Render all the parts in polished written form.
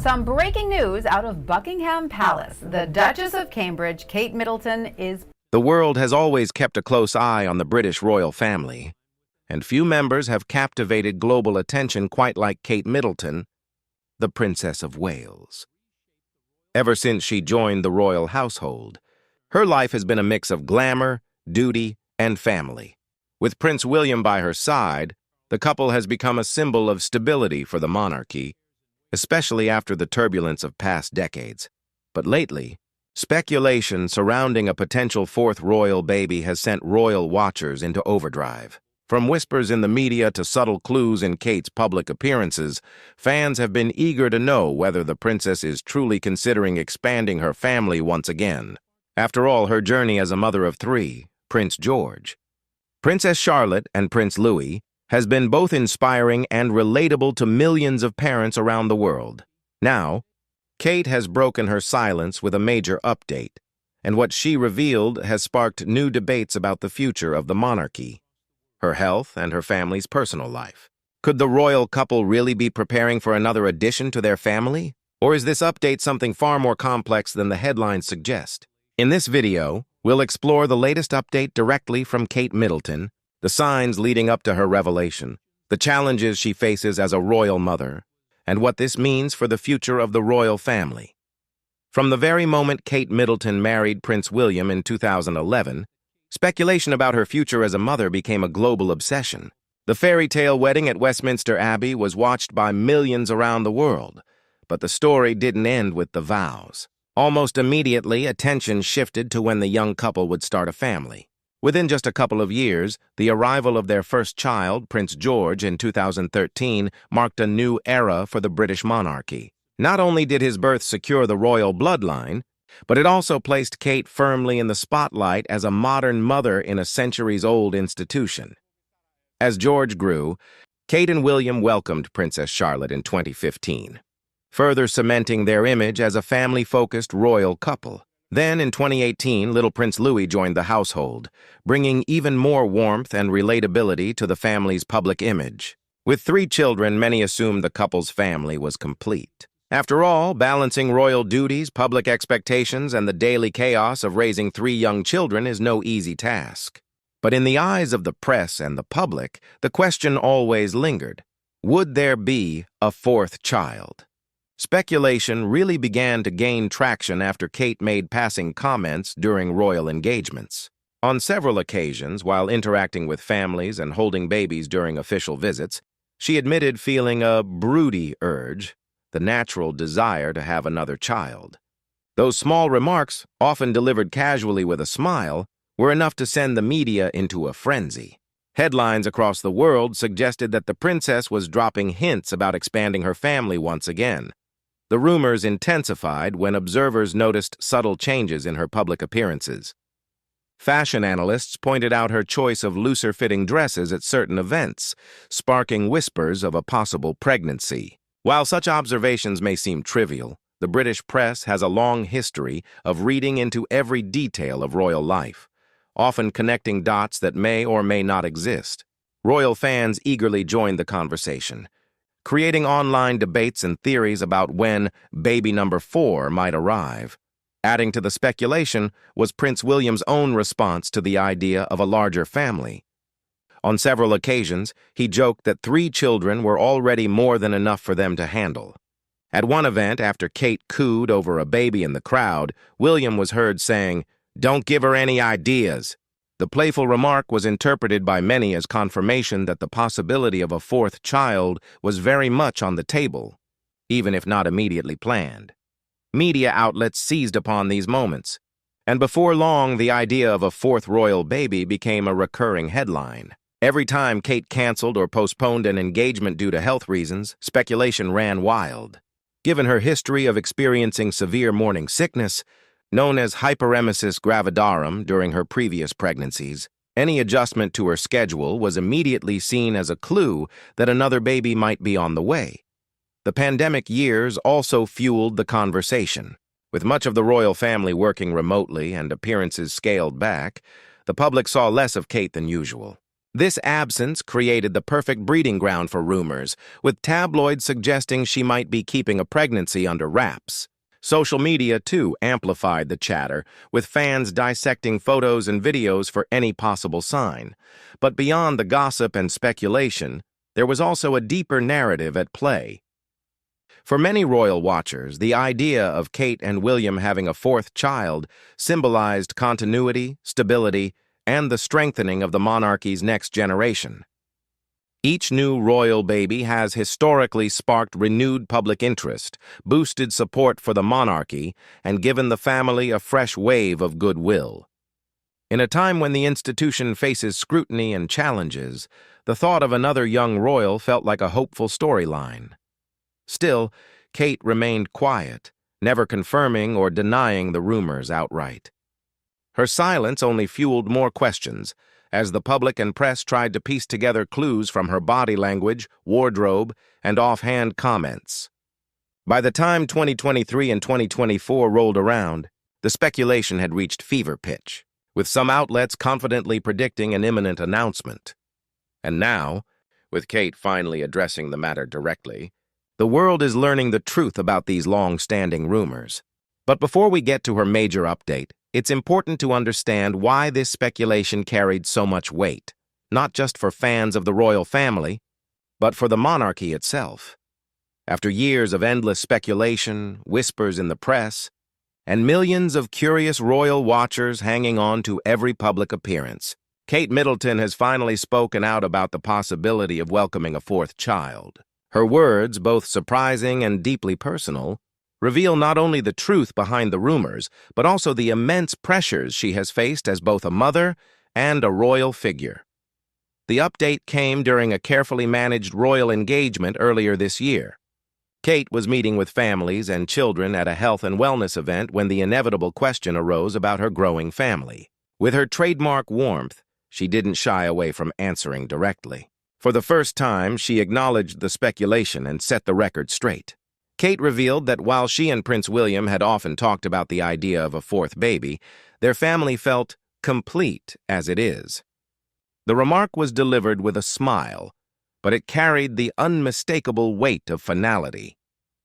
Some breaking news out of Buckingham Palace. The Duchess of Cambridge, Kate Middleton, is... The world has always kept a close eye on the British royal family, and few members have captivated global attention quite like Kate Middleton, the Princess of Wales. Ever since she joined the royal household, her life has been a mix of glamour, duty, and family. With Prince William by her side, the couple has become a symbol of stability for the monarchy, especially after the turbulence of past decades. But lately, speculation surrounding a potential fourth royal baby has sent royal watchers into overdrive. From whispers in the media to subtle clues in Kate's public appearances, fans have been eager to know whether the princess is truly considering expanding her family once again. After all, her journey as a mother of three, Prince George, Princess Charlotte, and Prince Louis, has been both inspiring and relatable to millions of parents around the world. Now, Kate has broken her silence with a major update, and what she revealed has sparked new debates about the future of the monarchy, her health, and her family's personal life. Could the royal couple really be preparing for another addition to their family? Or is this update something far more complex than the headlines suggest? In this video, we'll explore the latest update directly from Kate Middleton, the signs leading up to her revelation, the challenges she faces as a royal mother, and what this means for the future of the royal family. From the very moment Kate Middleton married Prince William in 2011, speculation about her future as a mother became a global obsession. The fairy tale wedding at Westminster Abbey was watched by millions around the world, but the story didn't end with the vows. Almost immediately, attention shifted to when the young couple would start a family. Within just a couple of years, the arrival of their first child, Prince George, in 2013, marked a new era for the British monarchy. Not only did his birth secure the royal bloodline, but it also placed Kate firmly in the spotlight as a modern mother in a centuries-old institution. As George grew, Kate and William welcomed Princess Charlotte in 2015, further cementing their image as a family-focused royal couple. Then, in 2018, little Prince Louis joined the household, bringing even more warmth and relatability to the family's public image. With 3 children, many assumed the couple's family was complete. After all, balancing royal duties, public expectations, and the daily chaos of raising 3 young children is no easy task. But in the eyes of the press and the public, the question always lingered: would there be a 4th child? Speculation really began to gain traction after Kate made passing comments during royal engagements. On several occasions, while interacting with families and holding babies during official visits, she admitted feeling a broody urge, the natural desire to have another child. Those small remarks, often delivered casually with a smile, were enough to send the media into a frenzy. Headlines across the world suggested that the princess was dropping hints about expanding her family once again. The rumors intensified when observers noticed subtle changes in her public appearances. Fashion analysts pointed out her choice of looser-fitting dresses at certain events, sparking whispers of a possible pregnancy. While such observations may seem trivial, the British press has a long history of reading into every detail of royal life, often connecting dots that may or may not exist. Royal fans eagerly joined the conversation, creating online debates and theories about when baby number 4 might arrive. Adding to the speculation was Prince William's own response to the idea of a larger family. On several occasions, he joked that 3 children were already more than enough for them to handle. At one event, after Kate cooed over a baby in the crowd, William was heard saying, "Don't give her any ideas." The playful remark was interpreted by many as confirmation that the possibility of a 4th child was very much on the table, even if not immediately planned. Media outlets seized upon these moments, and before long, the idea of a 4th royal baby became a recurring headline. Every time Kate canceled or postponed an engagement due to health reasons, speculation ran wild. Given her history of experiencing severe morning sickness, known as hyperemesis gravidarum during her previous pregnancies, any adjustment to her schedule was immediately seen as a clue that another baby might be on the way. The pandemic years also fueled the conversation. With much of the royal family working remotely and appearances scaled back, the public saw less of Kate than usual. This absence created the perfect breeding ground for rumors, with tabloids suggesting she might be keeping a pregnancy under wraps. Social media, too, amplified the chatter, with fans dissecting photos and videos for any possible sign. But beyond the gossip and speculation, there was also a deeper narrative at play. For many royal watchers, the idea of Kate and William having a fourth child symbolized continuity, stability, and the strengthening of the monarchy's next generation. Each new royal baby has historically sparked renewed public interest, boosted support for the monarchy, and given the family a fresh wave of goodwill. In a time when the institution faces scrutiny and challenges, the thought of another young royal felt like a hopeful storyline. Still, Kate remained quiet, never confirming or denying the rumors outright. Her silence only fueled more questions, as the public and press tried to piece together clues from her body language, wardrobe, and offhand comments. By the time 2023 and 2024 rolled around, the speculation had reached fever pitch, with some outlets confidently predicting an imminent announcement. And now, with Kate finally addressing the matter directly, the world is learning the truth about these long-standing rumors. But before we get to her major update, it's important to understand why this speculation carried so much weight, not just for fans of the royal family, but for the monarchy itself. After years of endless speculation, whispers in the press, and millions of curious royal watchers hanging on to every public appearance, Kate Middleton has finally spoken out about the possibility of welcoming a fourth child. Her words, both surprising and deeply personal, reveal not only the truth behind the rumors, but also the immense pressures she has faced as both a mother and a royal figure. The update came during a carefully managed royal engagement earlier this year. Kate was meeting with families and children at a health and wellness event when the inevitable question arose about her growing family. With her trademark warmth, she didn't shy away from answering directly. For the first time, she acknowledged the speculation and set the record straight. Kate revealed that while she and Prince William had often talked about the idea of a fourth baby, their family felt complete as it is. The remark was delivered with a smile, but it carried the unmistakable weight of finality.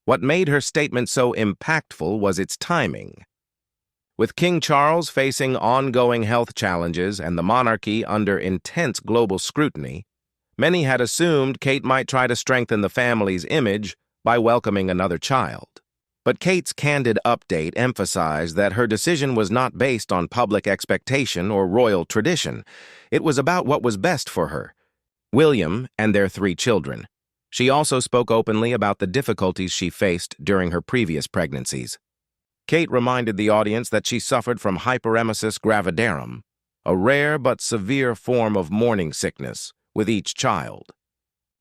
What made her statement so impactful was its timing. With King Charles facing ongoing health challenges and the monarchy under intense global scrutiny, many had assumed Kate might try to strengthen the family's image by welcoming another child. But Kate's candid update emphasized that her decision was not based on public expectation or royal tradition. It was about what was best for her, William, and their 3 children. She also spoke openly about the difficulties she faced during her previous pregnancies. Kate reminded the audience that she suffered from hyperemesis gravidarum, a rare but severe form of morning sickness with each child.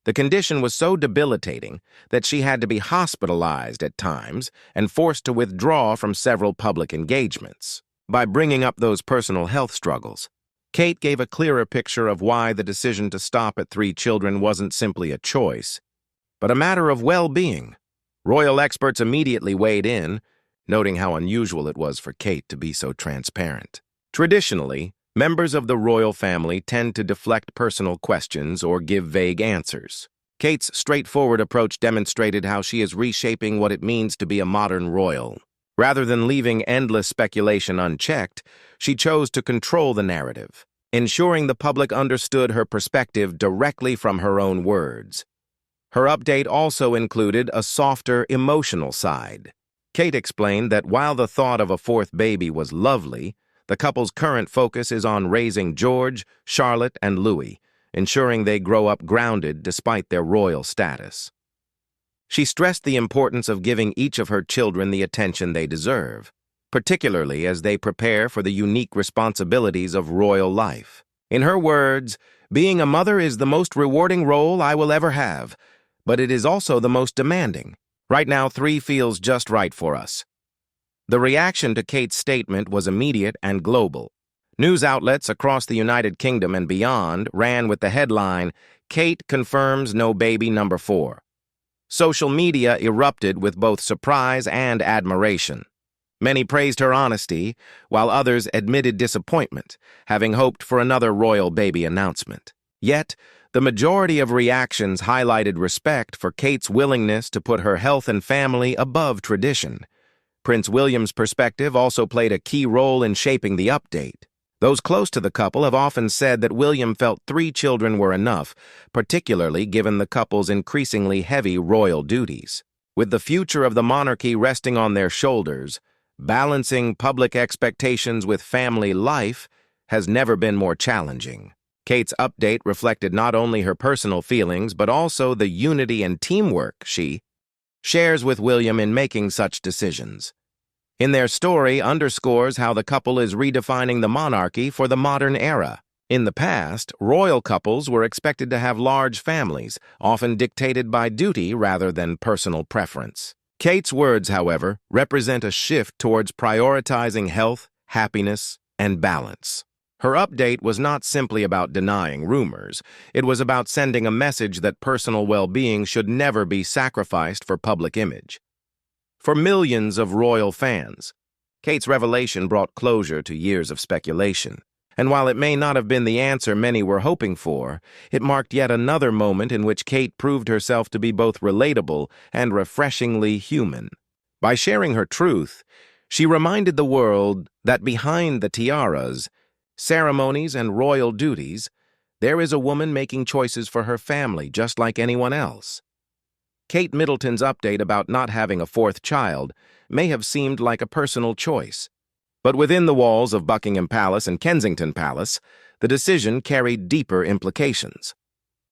The condition was so debilitating that she had to be hospitalized at times and forced to withdraw from several public engagements. By bringing up those personal health struggles, Kate gave a clearer picture of why the decision to stop at 3 children wasn't simply a choice, but a matter of well-being. Royal experts immediately weighed in, noting how unusual it was for Kate to be so transparent. Traditionally, members of the royal family tend to deflect personal questions or give vague answers. Kate's straightforward approach demonstrated how she is reshaping what it means to be a modern royal. Rather than leaving endless speculation unchecked, she chose to control the narrative, ensuring the public understood her perspective directly from her own words. Her update also included a softer, emotional side. Kate explained that while the thought of a fourth baby was lovely, the couple's current focus is on raising George, Charlotte, and Louis, ensuring they grow up grounded despite their royal status. She stressed the importance of giving each of her children the attention they deserve, particularly as they prepare for the unique responsibilities of royal life. In her words, "Being a mother is the most rewarding role I will ever have, but it is also the most demanding. Right now, 3 feels just right for us." The reaction to Kate's statement was immediate and global. News outlets across the United Kingdom and beyond ran with the headline, "Kate confirms no baby number 4." Social media erupted with both surprise and admiration. Many praised her honesty, while others admitted disappointment, having hoped for another royal baby announcement. Yet, the majority of reactions highlighted respect for Kate's willingness to put her health and family above tradition. Prince William's perspective also played a key role in shaping the update. Those close to the couple have often said that William felt 3 children were enough, particularly given the couple's increasingly heavy royal duties. With the future of the monarchy resting on their shoulders, balancing public expectations with family life has never been more challenging. Kate's update reflected not only her personal feelings, but also the unity and teamwork she shares with William in making such decisions. In their story underscores how the couple is redefining the monarchy for the modern era. In the past, royal couples were expected to have large families, often dictated by duty rather than personal preference. Kate's words, however, represent a shift towards prioritizing health, happiness, and balance. Her update was not simply about denying rumors. It was about sending a message that personal well-being should never be sacrificed for public image. For millions of royal fans, Kate's revelation brought closure to years of speculation. And while it may not have been the answer many were hoping for, it marked yet another moment in which Kate proved herself to be both relatable and refreshingly human. By sharing her truth, she reminded the world that behind the tiaras, ceremonies, and royal duties, there is a woman making choices for her family just like anyone else. Kate Middleton's update about not having a 4th child may have seemed like a personal choice, but within the walls of Buckingham Palace and Kensington Palace, the decision carried deeper implications.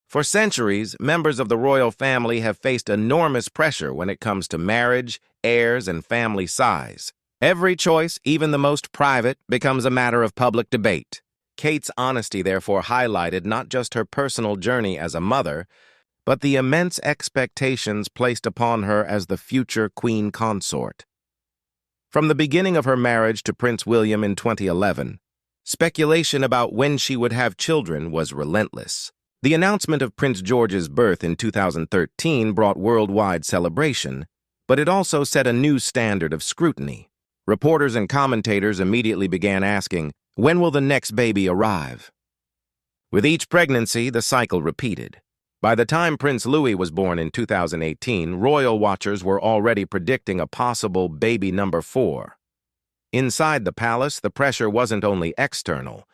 For centuries, members of the royal family have faced enormous pressure when it comes to marriage, heirs, and family size. Every choice, even the most private, becomes a matter of public debate. Kate's honesty therefore highlighted not just her personal journey as a mother, but the immense expectations placed upon her as the future queen consort. From the beginning of her marriage to Prince William in 2011, speculation about when she would have children was relentless. The announcement of Prince George's birth in 2013 brought worldwide celebration, but it also set a new standard of scrutiny. Reporters and commentators immediately began asking, when will the next baby arrive? With each pregnancy, the cycle repeated. By the time Prince Louis was born in 2018, royal watchers were already predicting a possible baby number 4. Inside the palace, the pressure wasn't only external.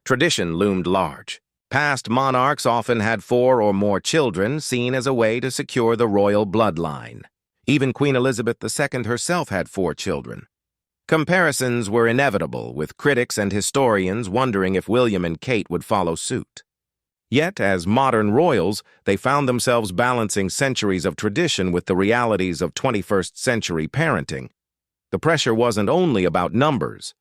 Tradition loomed large. Past monarchs often had 4 or more children, seen as a way to secure the royal bloodline. Even Queen Elizabeth II herself had 4 children. Comparisons were inevitable, with critics and historians wondering if William and Kate would follow suit. Yet, as modern royals, they found themselves balancing centuries of tradition with the realities of 21st century parenting. The pressure wasn't only about numbers.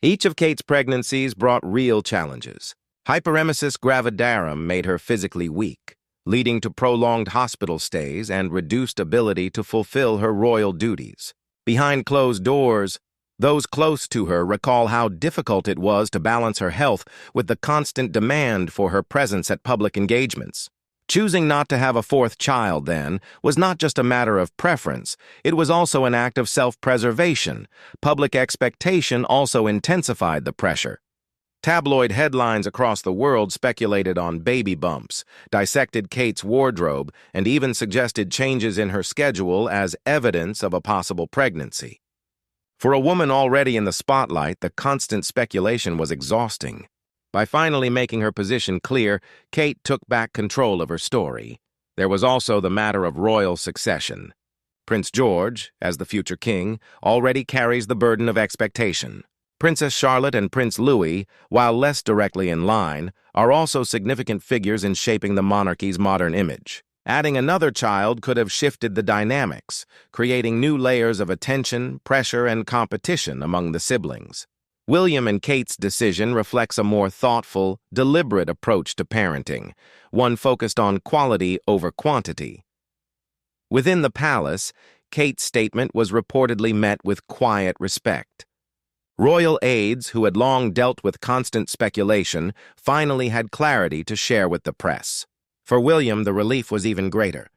Each of Kate's pregnancies brought real challenges. Hyperemesis gravidarum made her physically weak, leading to prolonged hospital stays and reduced ability to fulfill her royal duties. Behind closed doors, those close to her recall how difficult it was to balance her health with the constant demand for her presence at public engagements. Choosing not to have a 4th child, then, was not just a matter of preference, it was also an act of self-preservation. Public expectation also intensified the pressure. Tabloid headlines across the world speculated on baby bumps, dissected Kate's wardrobe, and even suggested changes in her schedule as evidence of a possible pregnancy. For a woman already in the spotlight, the constant speculation was exhausting. By finally making her position clear, Kate took back control of her story. There was also the matter of royal succession. Prince George, as the future king, already carries the burden of expectation. Princess Charlotte and Prince Louis, while less directly in line, are also significant figures in shaping the monarchy's modern image. Adding another child could have shifted the dynamics, creating new layers of attention, pressure, and competition among the siblings. William and Kate's decision reflects a more thoughtful, deliberate approach to parenting, one focused on quality over quantity. Within the palace, Kate's statement was reportedly met with quiet respect. Royal aides, who had long dealt with constant speculation, finally had clarity to share with the press. For William, the relief was even greater.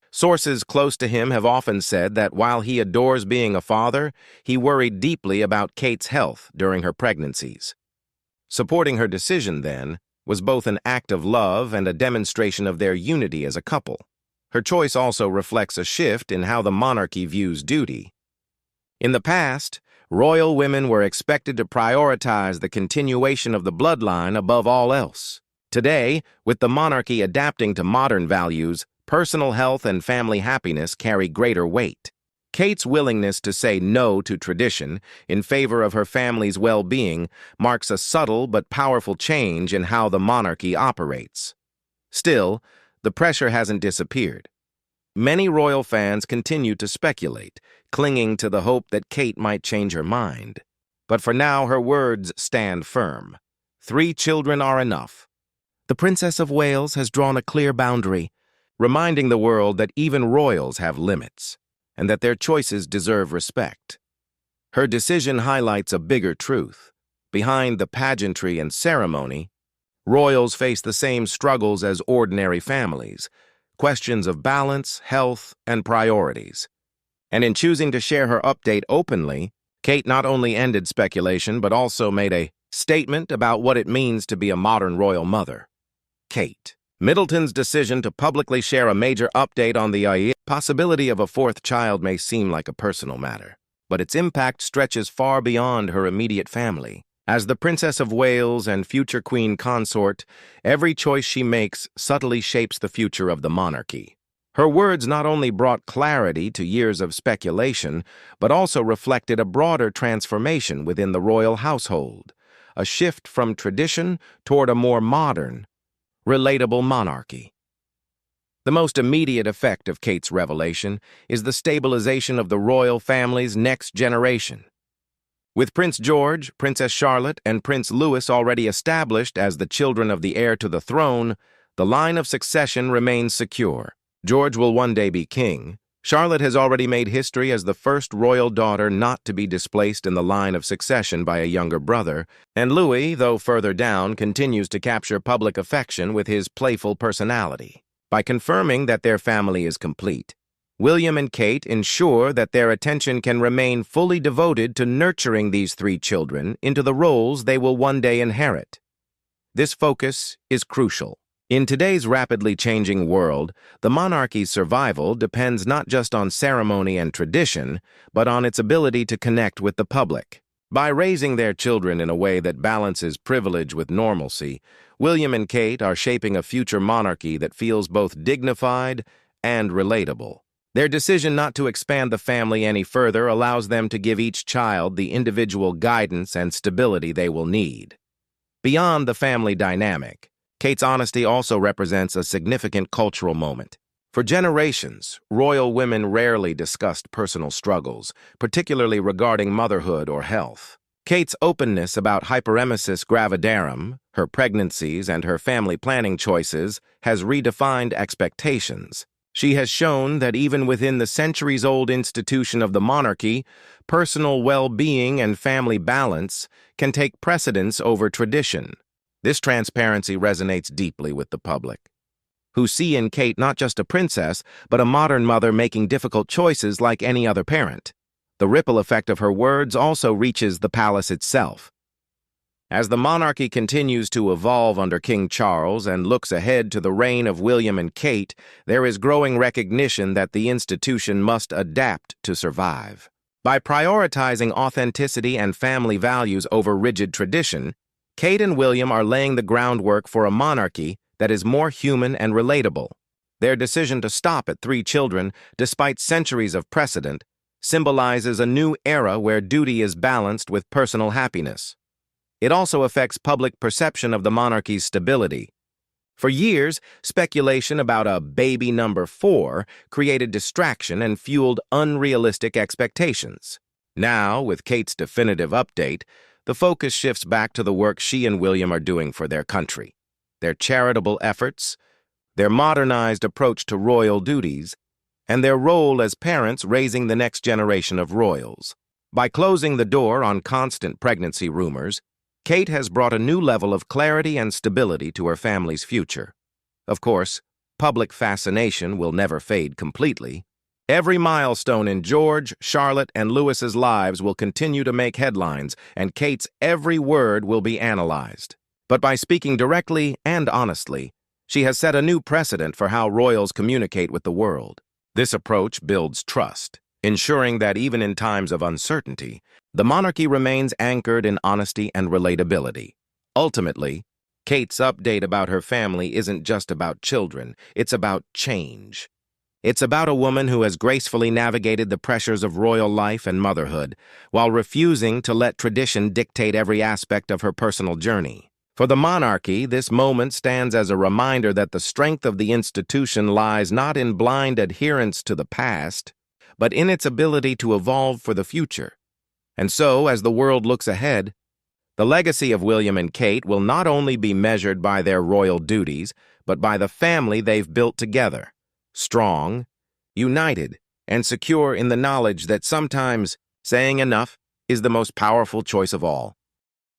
Sources close to him have often said that while he adores being a father, he worried deeply about Kate's health during her pregnancies. Supporting her decision, then, was both an act of love and a demonstration of their unity as a couple. Her choice also reflects a shift in how the monarchy views duty. In the past, royal women were expected to prioritize the continuation of the bloodline above all else. Today, with the monarchy adapting to modern values, personal health and family happiness carry greater weight. Kate's willingness to say no to tradition in favor of her family's well-being marks a subtle but powerful change in how the monarchy operates. Still, the pressure hasn't disappeared. Many royal fans continue to speculate, clinging to the hope that Kate might change her mind. But for now, her words stand firm. 3 children are enough. The Princess of Wales has drawn a clear boundary, reminding the world that even royals have limits, and that their choices deserve respect. Her decision highlights a bigger truth. Behind the pageantry and ceremony, royals face the same struggles as ordinary families, questions of balance, health, and priorities. And in choosing to share her update openly, Kate not only ended speculation but also made a statement about what it means to be a modern royal mother. Kate Middleton's decision to publicly share a major update on the possibility of a 4th child may seem like a personal matter, but its impact stretches far beyond her immediate family. As the Princess of Wales and future queen consort, every choice she makes subtly shapes the future of the monarchy. Her words not only brought clarity to years of speculation, but also reflected a broader transformation within the royal household, a shift from tradition toward a more modern, relatable monarchy. The most immediate effect of Kate's revelation is the stabilization of the royal family's next generation. With Prince George, Princess Charlotte, and Prince Louis already established as the children of the heir to the throne, the line of succession remains secure. George will one day be king. Charlotte has already made history as the first royal daughter not to be displaced in the line of succession by a younger brother, and Louis, though further down, continues to capture public affection with his playful personality. By confirming that their family is complete, William and Kate ensure that their attention can remain fully devoted to nurturing these 3 children into the roles they will one day inherit. This focus is crucial. In today's rapidly changing world, the monarchy's survival depends not just on ceremony and tradition, but on its ability to connect with the public. By raising their children in a way that balances privilege with normalcy, William and Kate are shaping a future monarchy that feels both dignified and relatable. Their decision not to expand the family any further allows them to give each child the individual guidance and stability they will need. Beyond the family dynamic, Kate's honesty also represents a significant cultural moment. For generations, royal women rarely discussed personal struggles, particularly regarding motherhood or health. Kate's openness about hyperemesis gravidarum, her pregnancies, and her family planning choices has redefined expectations. She has shown that even within the centuries-old institution of the monarchy, personal well-being and family balance can take precedence over tradition. This transparency resonates deeply with the public, who see in Kate not just a princess, but a modern mother making difficult choices like any other parent. The ripple effect of her words also reaches the palace itself. As the monarchy continues to evolve under King Charles and looks ahead to the reign of William and Kate, there is growing recognition that the institution must adapt to survive. By prioritizing authenticity and family values over rigid tradition, Kate and William are laying the groundwork for a monarchy that is more human and relatable. Their decision to stop at 3 children, despite centuries of precedent, symbolizes a new era where duty is balanced with personal happiness. It also affects public perception of the monarchy's stability. For years, speculation about a baby number 4 created distraction and fueled unrealistic expectations. Now, with Kate's definitive update, the focus shifts back to the work she and William are doing for their country. Their charitable efforts, their modernized approach to royal duties, and their role as parents raising the next generation of royals. By closing the door on constant pregnancy rumors, Kate has brought a new level of clarity and stability to her family's future. Of course, public fascination will never fade completely. Every milestone in George, Charlotte, and Louis's lives will continue to make headlines, and Kate's every word will be analyzed. But by speaking directly and honestly, she has set a new precedent for how royals communicate with the world. This approach builds trust, ensuring that even in times of uncertainty, the monarchy remains anchored in honesty and relatability. Ultimately, Kate's update about her family isn't just about children, it's about change. It's about a woman who has gracefully navigated the pressures of royal life and motherhood, while refusing to let tradition dictate every aspect of her personal journey. For the monarchy, this moment stands as a reminder that the strength of the institution lies not in blind adherence to the past, but in its ability to evolve for the future. And so, as the world looks ahead, the legacy of William and Kate will not only be measured by their royal duties, but by the family they've built together, strong, united, and secure in the knowledge that sometimes saying enough is the most powerful choice of all.